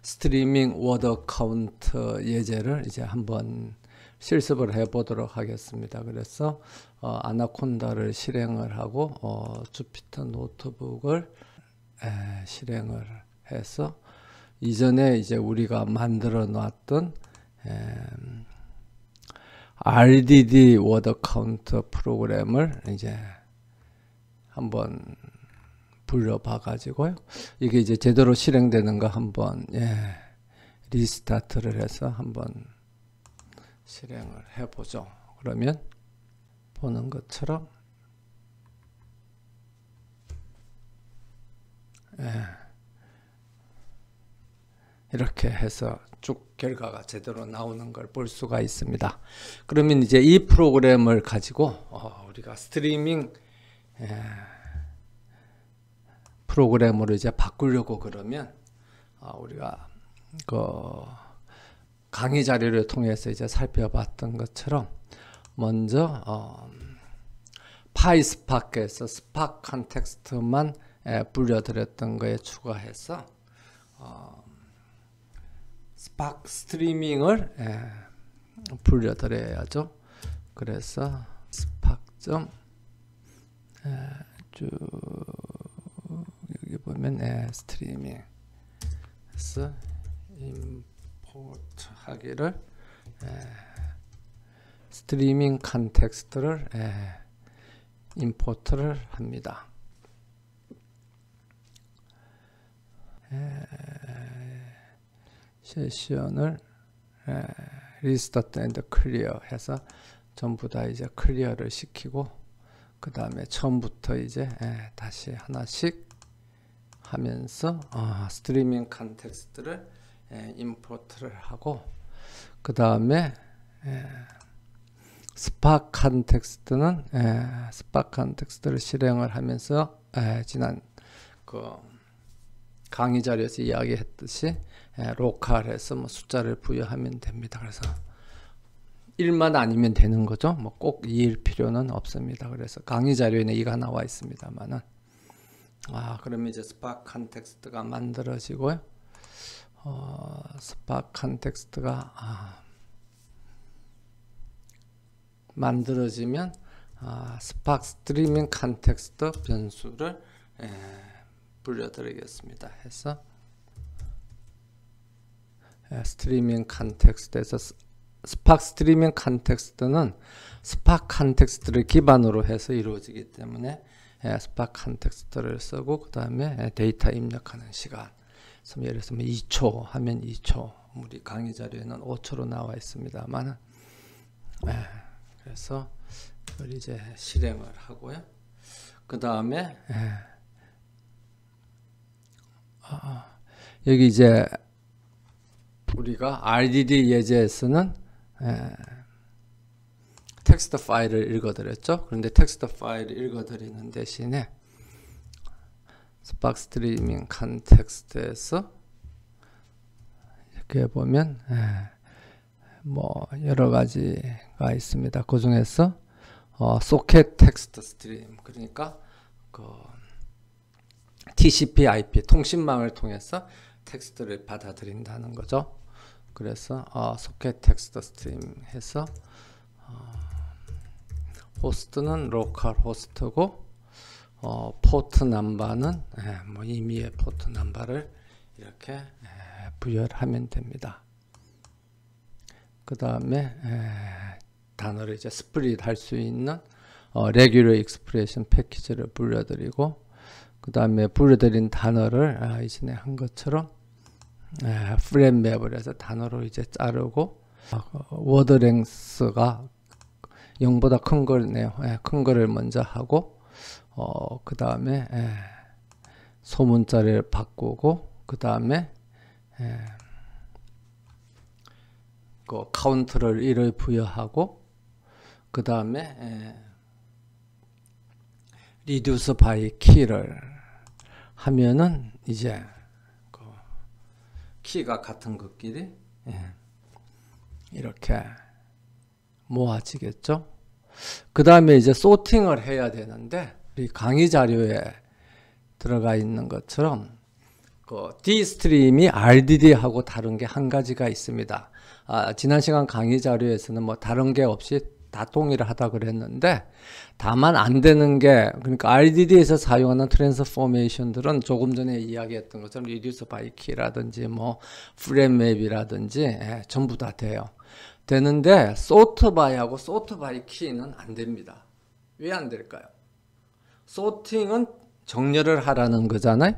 스트리밍 워드 카운트 예제를 이제 한번 실습을 해 보도록 하겠습니다. 그래서 아나콘다를 실행을 하고 주피터 노트북을 실행을 해서 이전에 이제 우리가 만들어 놨던 RDD 워드 카운트 프로그램을 이제 한번 불러봐 가지고요. 이게 이제 제대로 실행되는가 한번 리스타트를 해서 한번 실행을 해 보죠. 그러면 보는 것처럼 이렇게 해서 쭉 결과가 제대로 나오는 걸 볼 수가 있습니다. 그러면 이제 이 프로그램을 가지고 우리가 스트리밍 프로그램으로 이제 바꾸려고 그러면 우리가 그 강의 자료를 통해서 이제 살펴봤던 것처럼 먼저 파이스파크에서 스파크 컨텍스트만 불려드렸던 거에 추가해서 스파크 스트리밍을 불려드려야죠. 그래서 스파크 쭉 여기 보면 스트리밍에서 임포트 하기를 스트리밍 컨텍스트를 임포트를 합니다. 세션을 리스타트 앤드 클리어 해서 전부 다 이제 클리어를 시키고 그 다음에 처음부터 이제 다시 하나씩 하면서 스트리밍 컨텍스트를 임포트를 하고 그 다음에 스파크 컨텍스트는 스파크 컨텍스트를 실행을 하면서 지난 그 강의 자료에서 이야기했듯이 로컬해서 뭐 숫자를 부여하면 됩니다. 그래서 1만 아니면 되는 거죠. 뭐 꼭 2일 필요는 없습니다. 그래서 강의 자료에는 2가 나와 있습니다만은 그러면 이제 스파크 컨텍스트가 만들어지고요. 스파크 컨텍스트가 만들어지면 스파크 스트리밍 컨텍스트 변수를 불려드리겠습니다. 해서 스트리밍 컨텍스트에서 스파크 스트리밍 컨텍스트는 스파크 컨텍스트를 기반으로 해서 이루어지기 때문에 스파크 컨텍스트를 쓰고 그 다음에 데이터 입력하는 시간 예를 들어서 2초 하면 2초 우리 강의 자료에는 5초로 나와 있습니다만 그래서 이걸 이제 실행을 하고요. 그 다음에 여기 이제 우리가 RDD 예제에서는 텍스트 파일을 읽어드렸죠. 그런데 텍스트 파일을 읽어드리는 대신에 스파크 스트리밍 컨텍스트에서 이렇게 보면 뭐 여러 가지가 있습니다. 그 중에서 소켓 텍스트 스트림 그러니까 그 TCP/IP 통신망을 통해서 텍스트를 받아들인다는 거죠. 그래서 소켓 텍스트 스트림 해서 호스트는 로컬 호스트고 포트 넘버는 뭐 임의의 포트 넘버를 이렇게 부여를 하면 됩니다. 그 다음에 단어를 이제 스프릿 할 수 있는 레귤러 익스프레션 패키지를 불러드리고 그 다음에 불러드린 단어를 이전에 한 것처럼 프레임 맵을 해서 단어로 이제 자르고 워드 랭스가 0보다 큰 거네요. 큰 거를 먼저 하고 그 다음에 소문자를 바꾸고 그 다음에 그 카운트를 1을 부여하고 그 다음에 reduce by key를 하면은 이제 그 키가 같은 것끼리 이렇게 모아지겠죠. 그 다음에 이제 소팅을 해야 되는데 우리 강의 자료에 들어가 있는 것처럼 그 그 D 스트림이 RDD하고 다른 게 한 가지가 있습니다. 지난 시간 강의 자료에서는 뭐 다른 게 없이 다 동일하다 그랬는데, 다만 안 되는 게, 그러니까 RDD에서 사용하는 트랜스포메이션들은 조금 전에 이야기했던 것처럼 리듀스 바이 키라든지 뭐 프레임 맵이라든지 전부 다 돼요. 되는데 소트 바이하고 소트 바이 키는 안 됩니다. 왜 안 될까요? 소팅은 정렬을 하라는 거잖아요.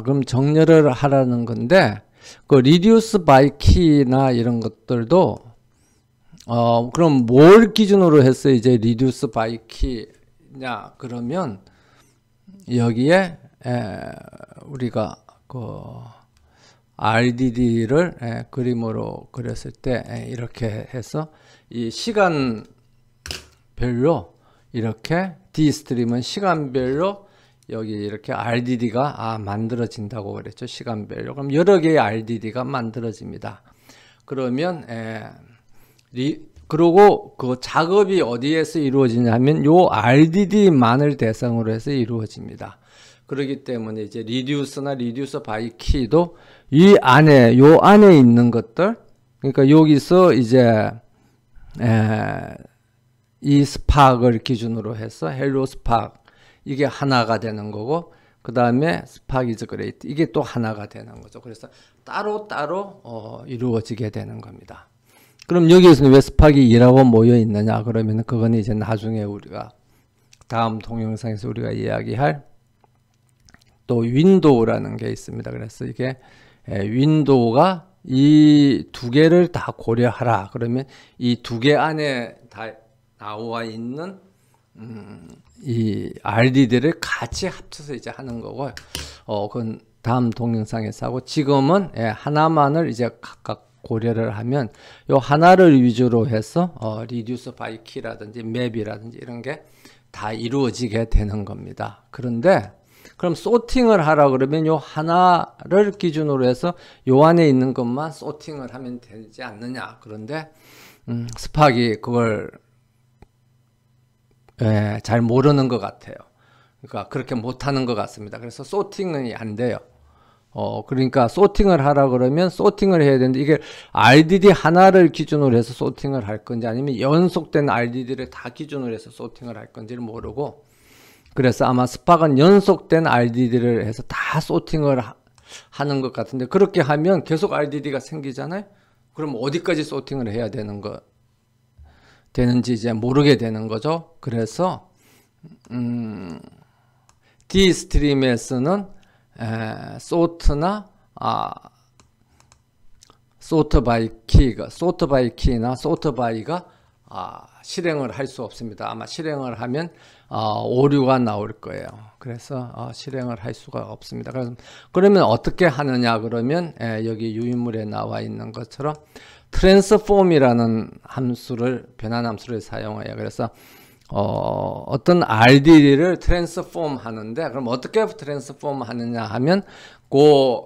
그럼 정렬을 하라는 건데, 그 리듀스 바이 키나 이런 것들도 그럼 뭘 기준으로 해서 이제 리듀스 바이 키냐 그러면 여기에 우리가 그 RDD를 그림으로 그렸을 때 이렇게 해서 이 시간별로 이렇게 D 스트림은 시간별로 여기 이렇게 RDD가 만들어진다고 그랬죠. 시간별로. 그럼 여러 개의 RDD가 만들어집니다. 그러면 그리고 그 작업이 어디에서 이루어지냐면 요 RDD만을 대상으로 해서 이루어집니다. 그렇기 때문에 이제 리듀스나 리듀스 바이 키도 이 안에 요 안에 있는 것들, 그러니까 여기서 이제 이 스팍을 기준으로 해서 헬로 스팍 이게 하나가 되는 거고, 그 다음에 스팍 이즈 그레이트 이게 또 하나가 되는 거죠. 그래서 따로 이루어지게 되는 겁니다. 그럼 여기에서는 왜 스팍이 2라고 모여 있느냐 그러면 그건 이제 나중에 우리가 다음 동영상에서 우리가 이야기할 또 윈도우라는 게 있습니다. 그래서 이게 윈도우가 이 두 개를 다 고려하라 그러면 이 두 개 안에 다 나와 있는 이 RDD를 같이 합쳐서 이제 하는 거고, 그건 다음 동영상에서 하고, 지금은 하나만을 이제 각각 고려를 하면 요 하나를 위주로 해서 리듀스 바이 키라든지 맵이라든지 이런 게 다 이루어지게 되는 겁니다. 그런데 그럼 소팅을 하라 그러면 요 하나를 기준으로 해서 요 안에 있는 것만 소팅을 하면 되지 않느냐. 그런데 스팍이 그걸 잘 모르는 것 같아요. 그러니까 그렇게 못하는 것 같습니다. 그래서 소팅은 안 돼요. 그러니까 소팅을 하라 그러면 소팅을 해야 되는데 이게 RDD 하나를 기준으로 해서 소팅을 할 건지 아니면 연속된 RDD를 다 기준으로 해서 소팅을 할 건지를 모르고, 그래서 아마 스팍은 연속된 RDD를 해서 다 소팅을 하는 것 같은데, 그렇게 하면 계속 RDD가 생기잖아요. 그럼 어디까지 소팅을 해야 되는지 이제 모르게 되는 거죠. 그래서 D 스트림에서는 소트나 소트 바이 키나 소트 바이가 실행을 할 수 없습니다. 아마 실행을 하면 오류가 나올 거예요. 그래서 실행을 할 수가 없습니다. 그러면 어떻게 하느냐 그러면 여기 유인물에 나와 있는 것처럼 트랜스폼이라는 함수를, 변환 함수를 사용해요. 그래서 어떤 RDD를 트랜스폼 하는데, 그럼 어떻게 트랜스폼 하느냐 하면 그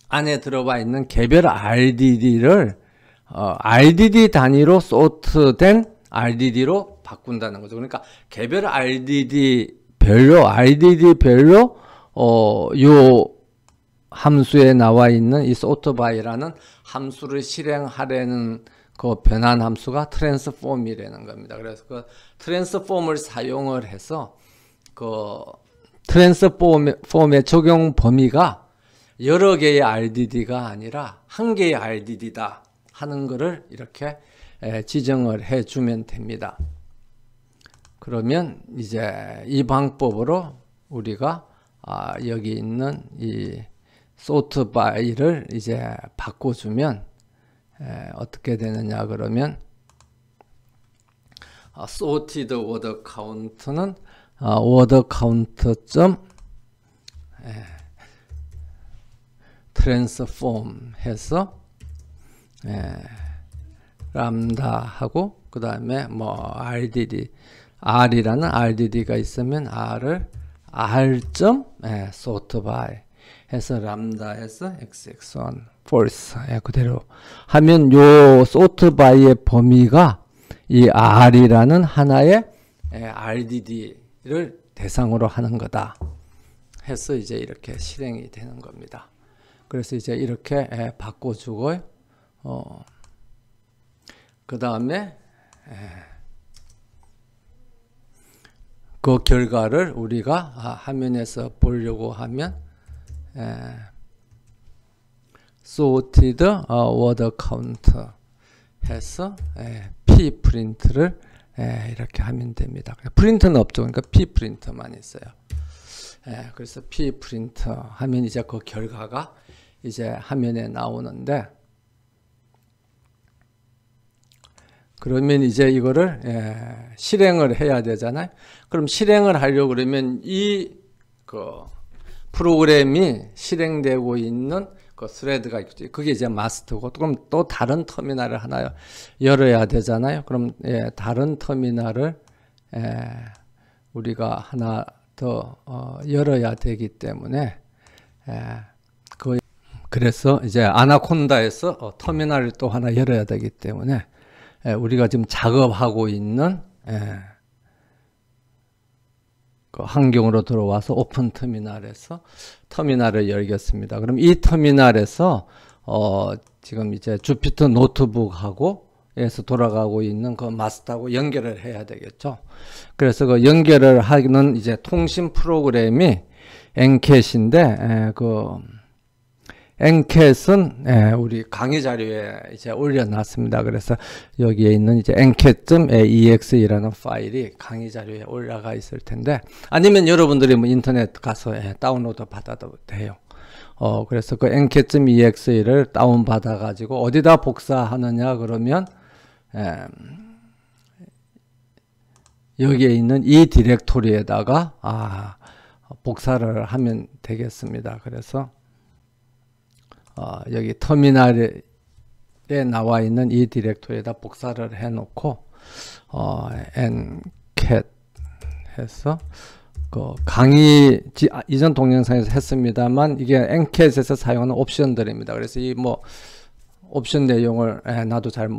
안에 들어가 있는 개별 RDD를 RDD 단위로 소트된 RDD로 바꾼다는 거죠. 그러니까 개별 RDD별로 요 함수에 나와 있는 이 소트바이라는 함수를 실행하려는 그 변환 함수가 트랜스폼이라는 겁니다. 그래서 그 트랜스폼을 사용을 해서 그 트랜스폼의 적용 범위가 여러 개의 RDD가 아니라 한 개의 RDD다 하는 것을 이렇게 지정을 해주면 됩니다. 그러면 이제 이 방법으로 우리가 여기 있는 이 소트 바이를 이제 바꿔주면 어떻게 되느냐 그러면 sorted word count는 word count 점 transform 해서 람다 하고 그 다음에 뭐 RDD R이라는 RDD가 있으면 R을 R 점 sort by 해서 람다에서 xx1 false 그대로 하면 요 sort by의 범위가 이 R이라는 하나의 RDD를 대상으로 하는 거다. 해서 이제 이렇게 실행이 되는 겁니다. 그래서 이제 이렇게 바꿔주고 그 다음에 그 결과를 우리가 화면에서 보려고 하면 sorted word count 해서 p 프린트를 이렇게 하면 됩니다. 프린트는 없죠. 그러니까 p 프린트만 있어요. 그래서 p 프린트 하면 이제 그 결과가 이제 화면에 나오는데, 그러면 이제 이거를 실행을 해야 되잖아요. 그럼 실행을 하려고 그러면 이 그 프로그램이 실행되고 있는 그 스레드가 있죠. 그게 이제 마스터고, 그럼 또 다른 터미널을 하나 열어야 되잖아요. 그럼 다른 터미널을 우리가 하나 더 열어야 되기 때문에 그래서 이제 아나콘다에서 터미널을 또 하나 열어야 되기 때문에 우리가 지금 작업하고 있는 그 환경으로 들어와서 오픈 터미널에서 터미널을 열겠습니다. 그럼 이 터미널에서 지금 이제 주피터 노트북하고 에서 돌아가고 있는 그 마스터하고 연결을 해야 되겠죠. 그래서 그 연결을 하는 이제 통신 프로그램이 엔캣인데, 그 엔캣은 우리 강의 자료에 이제 올려놨습니다. 그래서 여기에 있는 이제 encat.exe라는 파일이 강의 자료에 올라가 있을 텐데, 아니면 여러분들이 뭐 인터넷 가서 다운로드 받아도 돼요. 그래서 그 encat.exe를 다운 받아 가지고 어디다 복사하느냐 그러면 여기에 있는 이 디렉토리에다가 복사를 하면 되겠습니다. 그래서 여기 터미널에 나와 있는 이 디렉토리에다 복사를 해 놓고 encat 해서 그 강의 이전 동영상에서 했습니다만, 이게 encat에서 사용하는 옵션들입니다. 그래서 이 뭐 옵션 내용을 나도 잘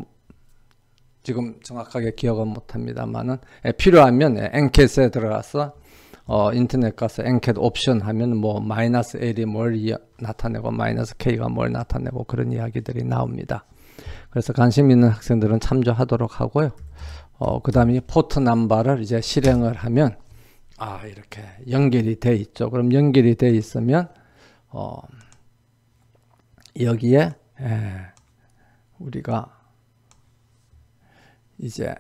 지금 정확하게 기억은 못합니다만은 필요하면 encat에 들어가서 인터넷 가서 encat 옵션 하면 뭐 마이너스 L이 뭘 나타내고 마이너스 K가 뭘 나타내고 그런 이야기들이 나옵니다. 그래서 관심 있는 학생들은 참조하도록 하고요. 그 다음에 포트 넘버를 이제 실행을 하면 이렇게 연결이 돼 있죠. 그럼 연결이 돼 있으면 여기에 우리가 이제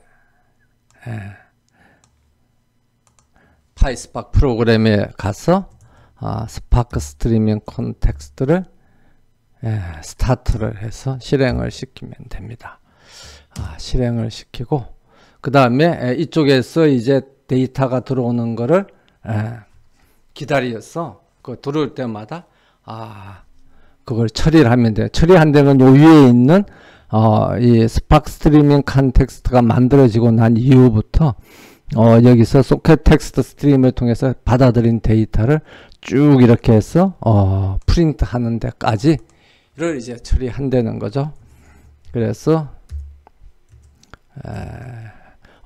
파이스파크 프로그램에 가서 스파크 스트리밍 콘텍스트를 스타트를 해서 실행을 시키면 됩니다. 실행을 시키고 그 다음에 이쪽에서 이제 데이터가 들어오는 거를 기다려서 그 들어올 때마다 그걸 처리를 하면 돼요. 처리한 데는 요 위에 있는 이 스파크 스트리밍 콘텍스트가 만들어지고 난 이후부터 여기서 소켓 텍스트 스트림을 통해서 받아들인 데이터를 쭉 이렇게 해서 프린트 하는 데까지를 이제 처리한다는 거죠. 그래서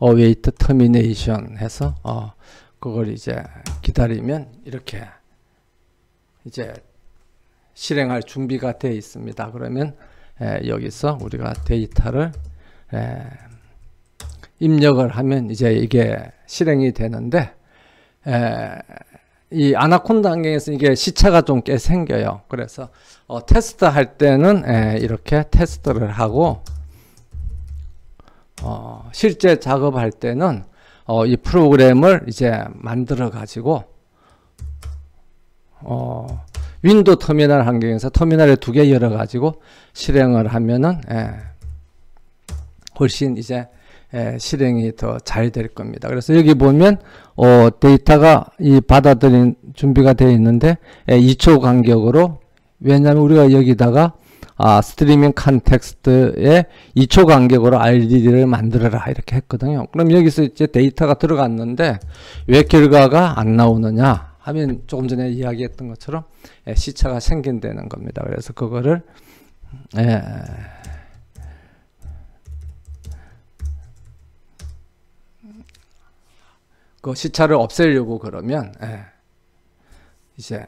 await termination 해서 그걸 이제 기다리면 이렇게 이제 실행할 준비가 되어 있습니다. 그러면 여기서 우리가 데이터를 입력을 하면 이제 이게 실행이 되는데, 이 아나콘다 환경에서 이게 시차가 좀 꽤 생겨요. 그래서 테스트 할 때는 이렇게 테스트를 하고 실제 작업할 때는 이 프로그램을 이제 만들어 가지고 윈도우 터미널 환경에서 터미널에 2개 열어 가지고 실행을 하면은 훨씬 이제 실행이 더 잘 될 겁니다. 그래서 여기 보면 데이터가 이 받아들인 준비가 되어 있는데 2초 간격으로, 왜냐하면 우리가 여기다가 스트리밍 컨텍스트에 2초 간격으로 RDD를 만들어라 이렇게 했거든요. 그럼 여기서 이제 데이터가 들어갔는데 왜 결과가 안 나오느냐 하면 조금 전에 이야기했던 것처럼 시차가 생긴다는 겁니다. 그래서 그거를 그 시차를 없애려고 그러면 이제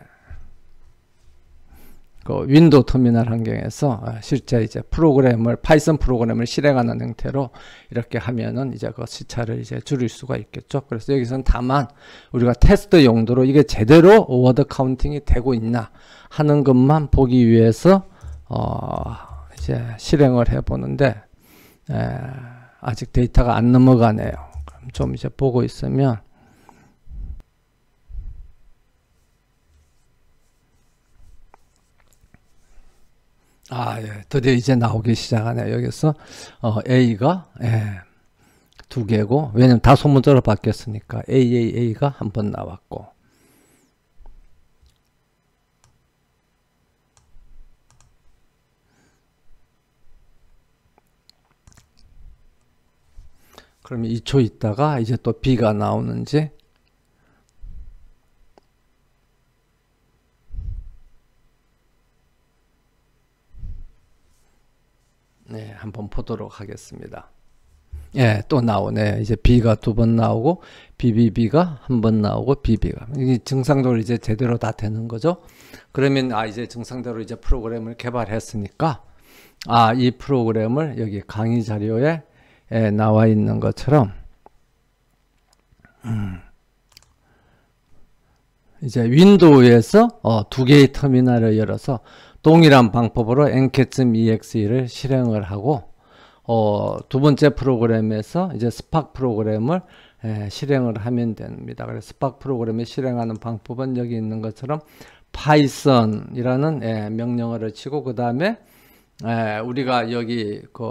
그 윈도우 터미널 환경에서 실제 이제 프로그램을 파이썬 프로그램을 실행하는 형태로 이렇게 하면은 이제 그 시차를 이제 줄일 수가 있겠죠. 그래서 여기서는 다만 우리가 테스트 용도로 이게 제대로 워드 카운팅이 되고 있나 하는 것만 보기 위해서 이제 실행을 해 보는데 아직 데이터가 안 넘어가네요. 그럼 좀 이제 보고 있으면 예. 드디어 이제 나오기 시작하네요. 여기서 A가 2개고 왜냐면 다 소문자로 바뀌었으니까 A가 한 번 나왔고 그러면 2초 있다가 이제 또 B가 나오는지 네, 한번 보도록 하겠습니다. 예, 또 나오네. 이제 B가 2번 나오고, BBB가 한 번 나오고, BB가. 이게 정상적으로 이제 제대로 다 되는 거죠. 그러면, 이제 정상적으로 이제 프로그램을 개발했으니까, 이 프로그램을 여기 강의 자료에 나와 있는 것처럼, 이제 윈도우에서 2개의 터미널을 열어서 동일한 방법으로 encat.exe를 실행을 하고 두 번째 프로그램에서 이제 스팍 프로그램을 실행을 하면 됩니다. 그래서 스팍 프로그램을 실행하는 방법은 여기 있는 것처럼 python이라는 명령어를 치고 그 다음에 우리가 여기 그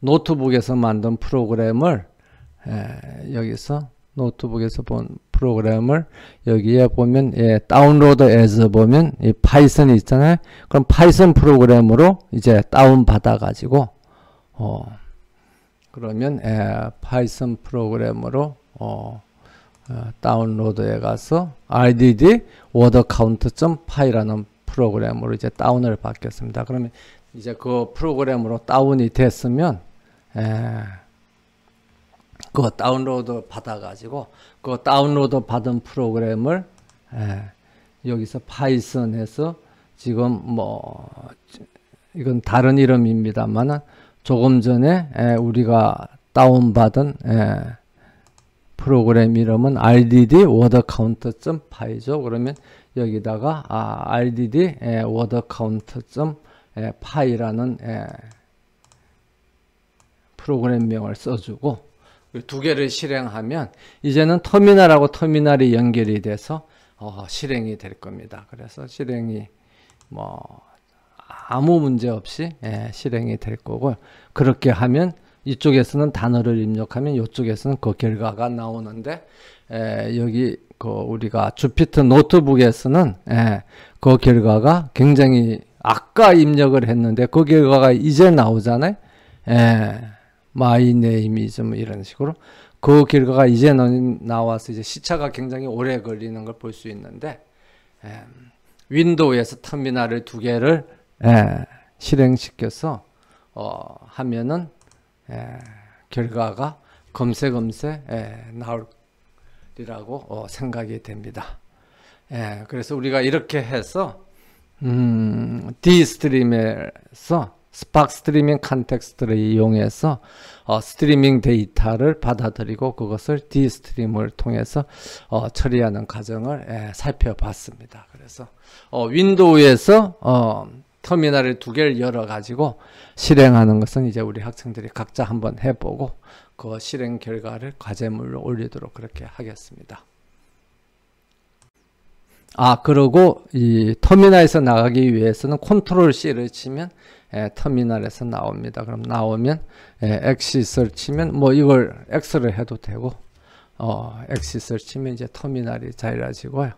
노트북에서 만든 프로그램을 여기서 노트북에서 본 프로그램을 여기에 보면 다운로드 as 보면 이 파이썬이 있잖아요. 그럼 파이썬 프로그램으로 이제 다운 받아 가지고 그러면 파이썬 프로그램으로 다운로드에 가서 rdd word count.py라는 프로그램으로 이제 다운을 받겠습니다. 그러면 이제 그 프로그램으로 다운이 됐으면 그거 다운로드 받아가지고 그 다운로드 받은 프로그램을 여기서 파이썬에서 지금 이건 다른 이름입니다만은 조금 전에 우리가 다운받은 프로그램 이름은 rdd word count.py죠. 그러면 여기다가 rdd word count.py라는 프로그램명을 써주고 두 개를 실행하면 이제는 터미널하고 터미널이 연결이 돼서 실행이 될 겁니다. 그래서 실행이 아무 문제 없이 실행이 될 거고 그렇게 하면 이쪽에서는 단어를 입력하면 이쪽에서는 그 결과가 나오는데 여기 우리가 주피터 노트북에서는 그 결과가 굉장히 아까 입력을 했는데 그 결과가 이제 나오잖아요. my name is 이런 식으로 그 결과가 이제 나와서 이제 시차가 굉장히 오래 걸리는 걸 볼 수 있는데 윈도우에서 터미널을 두 개를 실행시켜서 하면은 결과가 검색 나올리라고 생각이 됩니다. 그래서 우리가 이렇게 해서 D스트림에서 스팍 스트리밍 컨텍스트를 이용해서 스트리밍 데이터를 받아들이고 그것을 D스트림을 통해서 처리하는 과정을 살펴봤습니다. 그래서 윈도우에서 터미널을 두 개를 열어 가지고 실행하는 것은 이제 우리 학생들이 각자 한번 해보고 그 실행 결과를 과제물로 올리도록 그렇게 하겠습니다. 그리고 이 터미널에서 나가기 위해서는 컨트롤 C를 치면 터미널에서 나옵니다. 그럼 나오면 exit을 치면 이걸 X를 해도 되고 exit을 치면 이제 터미널이 잘라지고요.